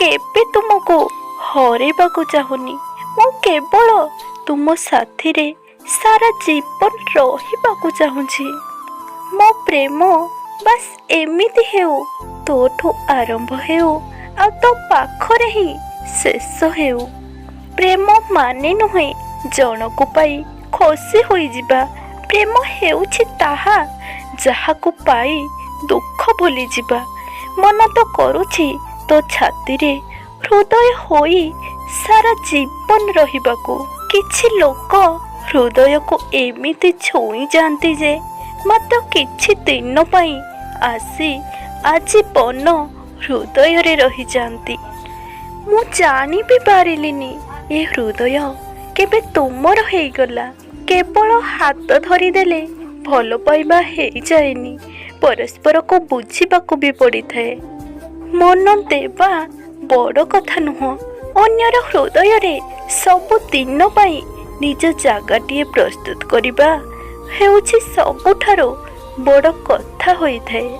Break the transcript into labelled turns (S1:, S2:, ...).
S1: କେବେ ତୁମକୁ ହରେଇବାକୁ ଚାହୁଁନି। ମୁଁ କେବଳ ତୁମ ସାଥିରେ ସାରା ଜୀବନ ରହିବାକୁ ଚାହୁଁଛି। ମୋ ପ୍ରେମ ବାସ୍ ଏମିତି ହେଉ, ତୋଠୁ ଆରମ୍ଭ ହେଉ ଆଉ ତୋ ପାଖରେ ହିଁ ଶେଷ ହେଉ। ପ୍ରେମ ମାନେ ନୁହେଁ ଜଣକୁ ପାଇ ଖୁସି ହୋଇଯିବା। ପ୍ରେମ ହେଉଛି ତାହା ଯାହାକୁ ପାଇ ଦୁଃଖ ଭୁଲିଯିବା। ମନ ତ କରୁଛି ତୋ ଛାତିରେ ହୃଦୟ ହୋଇ ସାରା ଜୀବନ ରହିବାକୁ। କିଛି ଲୋକ ହୃଦୟକୁ ଏମିତି ଛୁଇଁ ଯାଆନ୍ତି ଯେ ମାତ୍ର କିଛି ଦିନ ପାଇଁ ଆସି ଆଜୀବନ ହୃଦୟରେ ରହିଯାଆନ୍ତି। ମୁଁ ଜାଣି ବି ପାରିଲିନି ଏ ହୃଦୟ କେବେ ତୁମର ହେଇଗଲା। କେବଳ ହାତ ଧରିଦେଲେ ଭଲ ପାଇବା ହେଇଯାଏନି, ପରସ୍ପରକୁ ବୁଝିବାକୁ ବି ପଡ଼ିଥାଏ। ମନ ଦେବା ବଡ଼ କଥା ନୁହଁ, ଅନ୍ୟର ହୃଦୟରେ ସବୁ ଦିନ ପାଇଁ ନିଜ ଜାଗାଟିଏ ପ୍ରସ୍ତୁତ କରିବା ହେଉଛି ସବୁଠାରୁ ବଡ଼ କଥା ହୋଇଥାଏ।